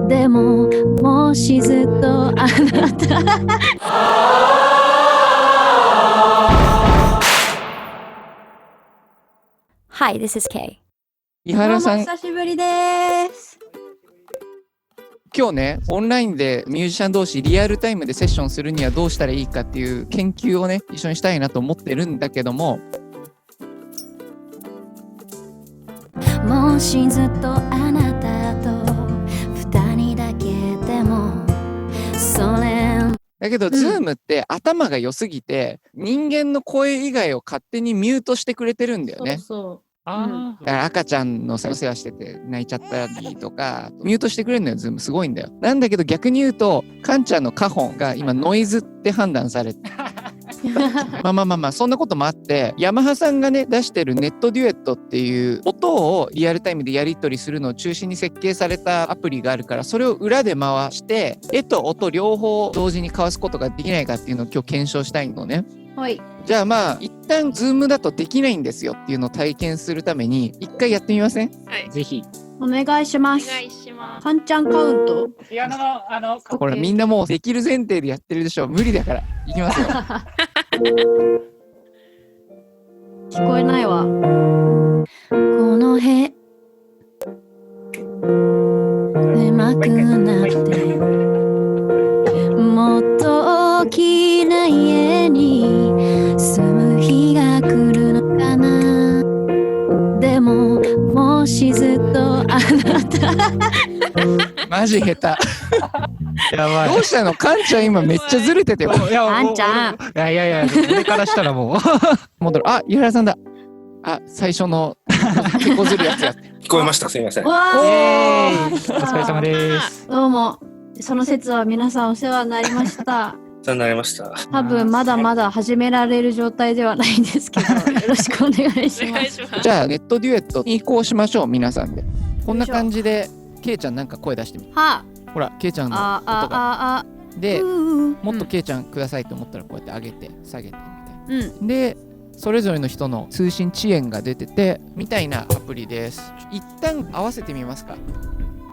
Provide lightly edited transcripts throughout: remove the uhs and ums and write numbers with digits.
でももしずっとあなたHi, this is Kay. 伊原さん、久しぶりです。今日ね、オンラインでミュージシャン同士リアルタイムでセッションするにはどうしたらいいかっていう研究をね、一緒にしたいなと思ってるんだけども、もしずっとあなたと二人だけでもそれだけど、ズームって頭が良すぎて、人間の声以外を勝手にミュートしてくれてるんだよね。そうだから赤ちゃんのお世話してて泣いちゃったりとか、ミュートしてくれるのよ、ズームすごいんだよ。なんだけど逆に言うと、カンちゃんのカホンが今ノイズって判断されて、まあ、そんなこともあって、ヤマハさんがね、出してるネットデュエットっていう音をリアルタイムでやり取りするのを中心に設計されたアプリがあるから、それを裏で回して、絵と音両方同時に交わすことができないかっていうのを今日検証したいのね。はい。じゃあまあ一旦ズームだとできないんですよっていうのを体験するために一回やってみません？はい。ぜひ。お願いします。お願いします。カンちゃんカウント。ピアノのほらみんなもうできる前提でやってるでしょ。無理だからいきますよ。聞こえないわ。この部狭くなってもっと大きな家に住む日が来るのかな。でももしずっとあなたマジ下手。やばい。どうしたの？カンちゃん今めっちゃずれててよ。カンちゃん。いや、俺からしたらもう。戻る。あ、井原さんだ。あ、最初の手こずるやつやって。聞こえました。すみません。わイエーイ。おー疲れ様です。どうも。その説は皆さんお世話になりました。お世話になりました。多分まだまだ始められる状態ではないんですけど、よろしくお願いしお願います。します。じゃあネットデュエットに移行しましょう皆さんで。こんな感じでケイちゃんなんか声出してみて。はほらケイちゃんのあ、音が。で、ももっとケイちゃんくださいと思ったらこうやって上げて下げてみたいな。うん。でそれぞれの人の通信遅延が出ててみたいなアプリです。一旦合わせてみますか。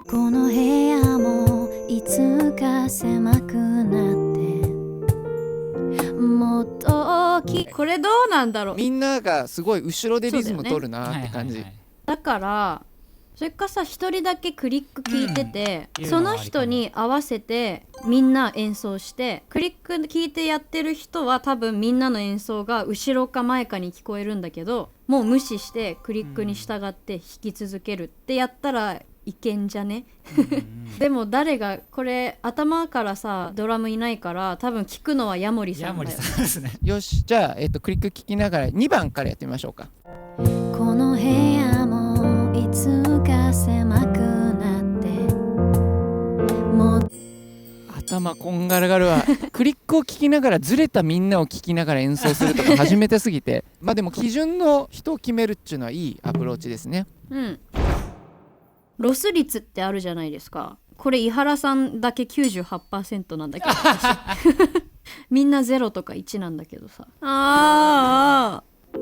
この部屋もいつか狭くなってもっと大きい。これどうなんだろう。みんながすごい後ろでリズム取るなって感じ。だからそれかさ、一人だけクリック聞いてて、うんその人に合わせてみんな演奏して、クリック聞いてやってる人は多分みんなの演奏が後ろか前かに聞こえるんだけど、もう無視してクリックに従って弾き続けるってやったらいけんじゃね。でも誰がこれ頭からさドラムいないから多分聞くのはヤモリさヤモリんだよ。さんですね。よし、じゃあ、クリック聞きながら2番からやってみましょうか。この部屋もいつか狭くなってもう頭こんがらがるわ。クリックを聞きながらずれたみんなを聞きながら演奏するとか初めてすぎてまあでも基準の人を決めるっていうのはいいアプローチですね。うんロス率ってあるじゃないですか。これ井原さんだけ 98% なんだけどみんな0とか1なんだけどさ。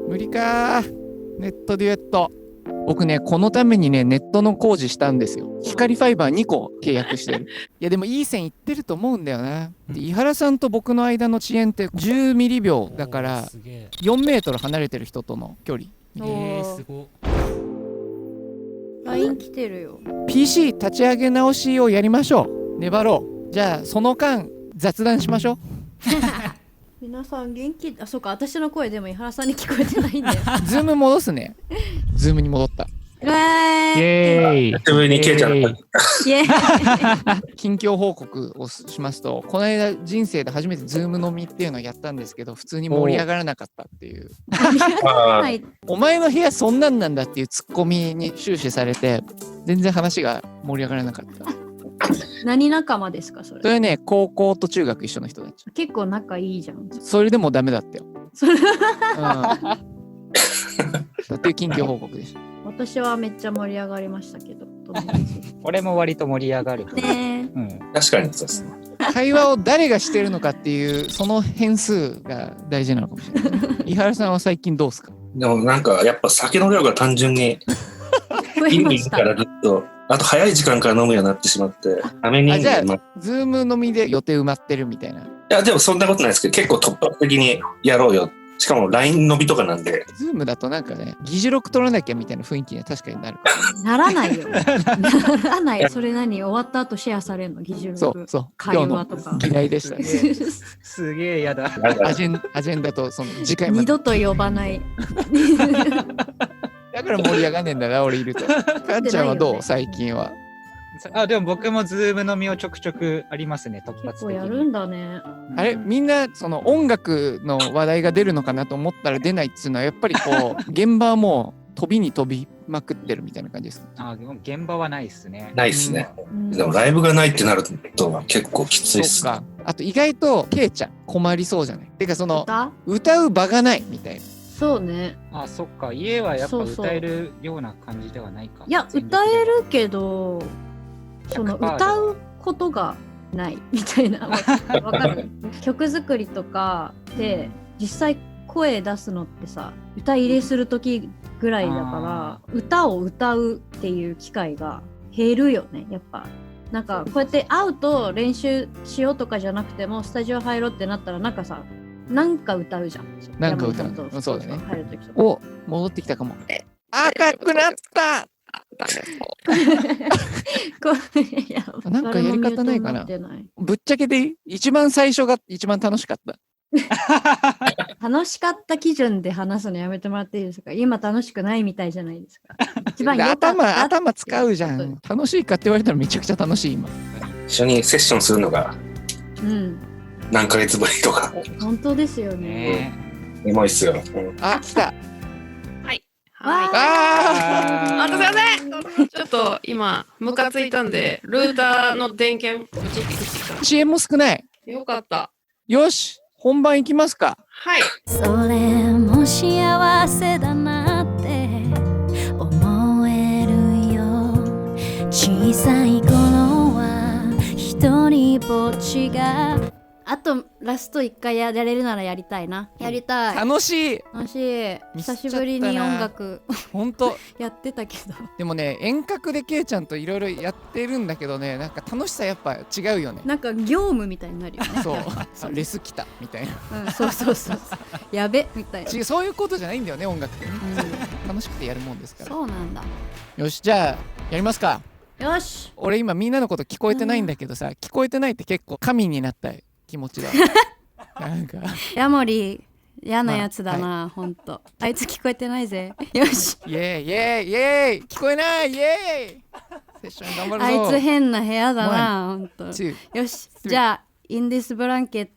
無理かー。ネットデュエット。僕ねこのためにねネットの工事したんですよ。光ファイバー2個契約してる。いやでもいい線いってると思うんだよな。で井原さんと僕の間の遅延って10ミリ秒だからすげえ。4メートル離れてる人との距離。すごい。 LINE 来てるよ。 PC 立ち上げ直しをやりましょう。粘ろう。じゃあその間雑談しましょう。皆さん元気。あ、そうか、私の声でも井原さんに聞こえてないんだよズーム戻すね。ズームに戻った。イエーイイエーイ。久しぶりにケイちゃんのイエーイ近況報告をしますと、この間人生で初めてズーム飲みっていうのをやったんですけど、普通に盛り上がらなかったっていう。はいお前の部屋そんなんなんだっていうツッコミに終始されて、全然話が盛り上がらなかった。何仲間ですかそれ。それね、高校と中学一緒の人たち。結構仲いいじゃん。それでもダメだったよ。それだっていう近況報告でした。私はめっちゃ盛り上がりましたけど友達俺も割と盛り上がる。ねうん。確かにそうですね。会話を誰がしてるのかっていうその変数が大事なのかもしれない。井原さんは最近どうですか？でもなんかやっぱ酒の量が単純に増え意ました。味からずっとあと早い時間から飲むようになってしまって、雨人あ、じゃあ間、いズーム飲みで予定埋まってるみたいな。や、でもそんなことないですけど、結構突発的にやろうよ。しかも LINE 飲みとかなんで、ズームだとなんかね、議事録取らなきゃみたいな雰囲気には確かになる。ならないよ。ならないよ。それ何終わった後シェアされるの議事録。そうそう。会話とか。嫌いでしたね。すげえやだ。なんかアジェンダとその次回まで。二度と呼ばない。だから盛り上がんねえんだな、俺いると。かんちゃんはどう最近は。あ、でも僕もズーム飲みをちょくちょくありますね、突結発的に。構やるんだね。あれみんなその音楽の話題が出るのかなと思ったら出ないっつうのはやっぱりこう現場はもう飛びに飛びまくってるみたいな感じですか。あ、でも現場はないですね。ないっすね。うんでもライブがないってなると結構きついっすね。そっか。あと意外とケイちゃん困りそうじゃない。てかその歌歌う場がないみたいな。そうね。あ、そっか。家はやっぱそうそう歌えるような感じではないか。いや、全力で歌えるけど、その100%歌うことがないみたいな。わかる曲作りとかで実際声出すのってさ、歌入れする時ぐらいだから、歌を歌うっていう機会が減るよね、やっぱ。なんかこうやって会うと練習しようとかじゃなくてもスタジオ入ろうってなったらなんかさ、なんか歌うじゃん。なんか歌う山本さんとそうだね入る時とか。お、戻ってきたかも。赤くなったこういやなんかやり方ないかな誰もミュートになってないぶっちゃけでいい一番最初が一番楽しかった。楽しかった基準で話すのやめてもらっていいですか？今楽しくないみたいじゃないですか。一番良かった頭使うじゃん。楽しいかって言われたらめちゃくちゃ楽しい今。一緒にセッションするのがうん、何ヶ月ぶりとか、本当ですよね。ねエモいっすよ。うんあ、来た。はい。ああ、すいません。ちょっと今、ムカついたんで、ルーターの電源、ブチって切ってき遅延も少ない。た。よかった。よし、本番行きますか。はい。それも幸せだなって思えるよ。小さい頃は一人ぼっちが。あとラスト1回やれるならやりたいな。やりたい。楽しい。楽しい。久ミスっちゃったなしぶりに音楽ほんと。やってたけど。でもね、遠隔でケイちゃんといろいろやってるんだけどね、なんか楽しさやっぱ違うよね。なんか業務みたいになるよね。そう。あレス来たみたいな。うん、そうそうそう。やべみたいな。違う、そういうことじゃないんだよね、音楽ってね。うん、楽しくてやるもんですから。そうなんだ。よし、じゃあやりますか。よし。俺今みんなのこと聞こえてないんだけどさ、聞こえてないって結構神になった気持ちだ。なんかヤモリ嫌なやつだな、ほんと。あいつ聞こえてないぜ。よし。イエーイイエーイイエーイ聞こえないイエーイセッション頑張るぞ。あいつ変な部屋だな、ほんと。よし、 2じゃあ、in this blanket。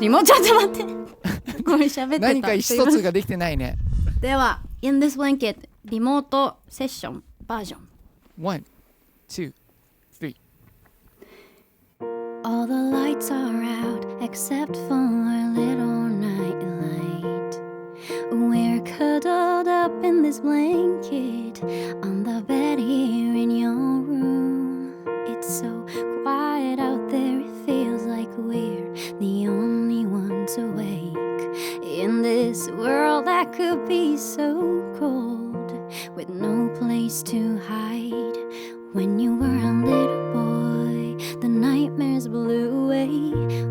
もうちょっと待って。ごめん、喋ってた。何か意思疎通ができてないね。では、in this blanket リモートセッションバージョン。1、2、3。 All the lights are out except for a little night light. We're cuddled up in this blanket on the bed here in your room. It's so quiet out there, it feels like we're the only ones awake in this world that could be so cold, with no place to hide. When you were a little boy, the nightmares blew away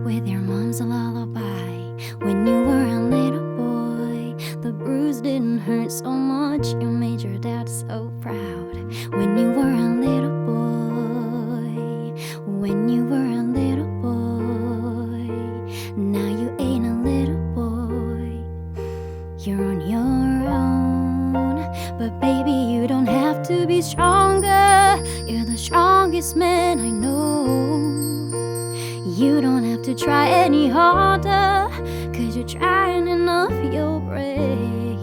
with your mom's lullaby. When you were a little boy, the bruise didn't hurt so much. You made your dad so proud. When you were a little boy, when you were a little boy, now you ain't a little boy. You're on your own, but baby, you don't have to be stronger. You're the strongest man I know. You don't have to try any harder, 'cause you're trying enough, you'll break.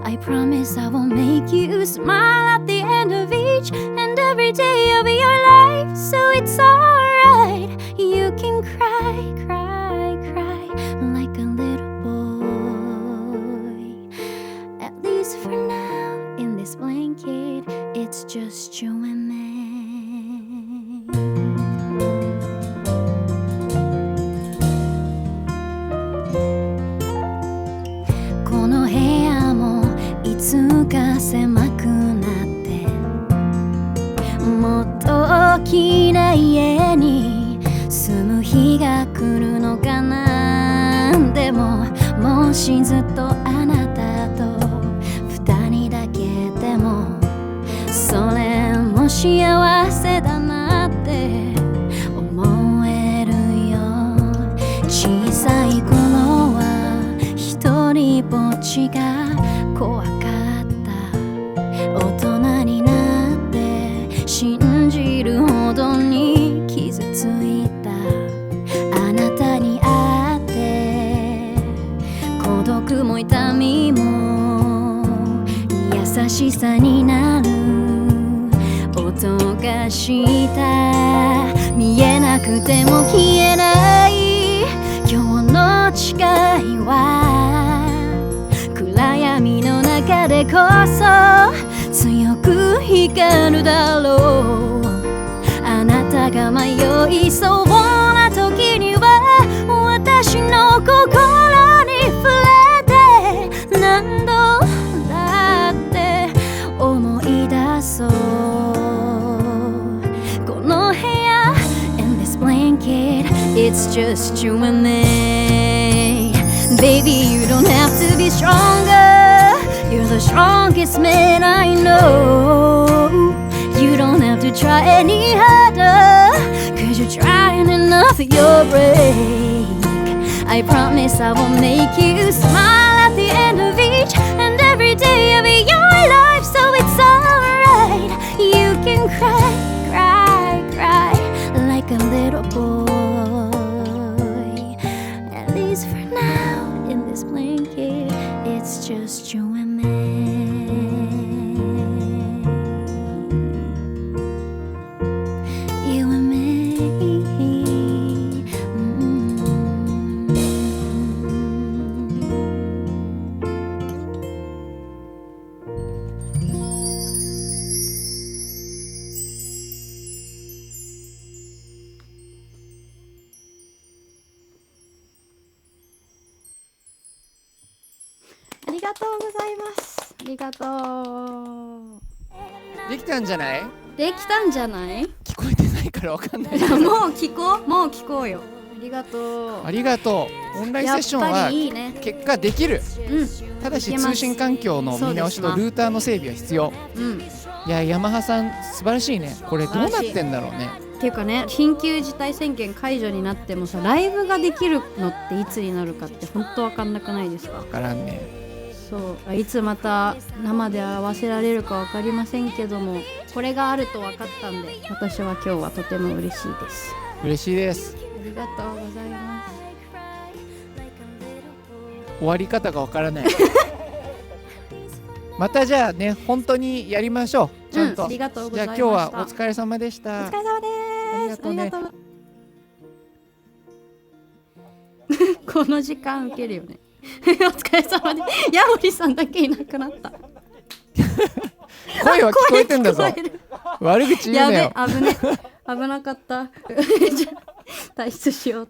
I promise I will make you smile at the end of each and every day of your life. So it's alright, you can cry, cry, cry like a little boy. At least for now, in this blanket, it's just you and me. この部屋もいつか狭くなってもしずっとあなたと二人だけでもそれも幸せだなって思えるよ。小さい頃は一人ぼっちが怖かった。大人になって信じるほどに傷ついた。あなたに会って孤独も痛みも優しさになる音がした。見えなくても消えない今日の誓いは暗闇の中でこそ強く光るだろう。あなたが迷いそうな時には私の心に触れて何度だって思い出そう。この部屋 in this blanket it's just you and me. Baby you don't have to be stronger. You're the strongest man I know. You don't have to try any harder, 'cause you're trying enough, you're break. I promise I will make you smile at the end of each and every day of your life. So it's alright, you can cry, cry, cry like a little boy. At least for now, in this blanket, it's just you and me. You and me.ありがとうございます。ありがとう。できたんじゃない？できたんじゃない？聞こえてないからわかんないいやもう聞こう、もう聞こうよ。ありがとう。ありがとう。オンラインセッションやっぱはりいいね。結果できる。うん。ただしいけます通信環境の見直しとルーターの整備は必要。うん。いやヤマハさん素晴らしいね。これどうなってんだろうね。っていうかね、緊急事態宣言解除になってもさ、ライブができるのっていつになるかって本当わかんなくないですか？わからんね。そう、いつまた生で合わせられるかわかりませんけども、これがあると分かったんで、私は今日はとても嬉しいです。嬉しいです。ありがとうございます。終わり方がわからない。またじゃあね本当にやりましょう。ちゃんと。ありがとうごじゃあざいました。今日はお疲れ様でしおた。疲れ様です。ありがとうねありがとうこの時間受けるよね。お疲れ様で。ヤモリさんだけいなくなった。声は聞こえてんだぞ声聞こえる。悪口言うなよ。やべ、危ね。危なかった。じゃあ退出しよう。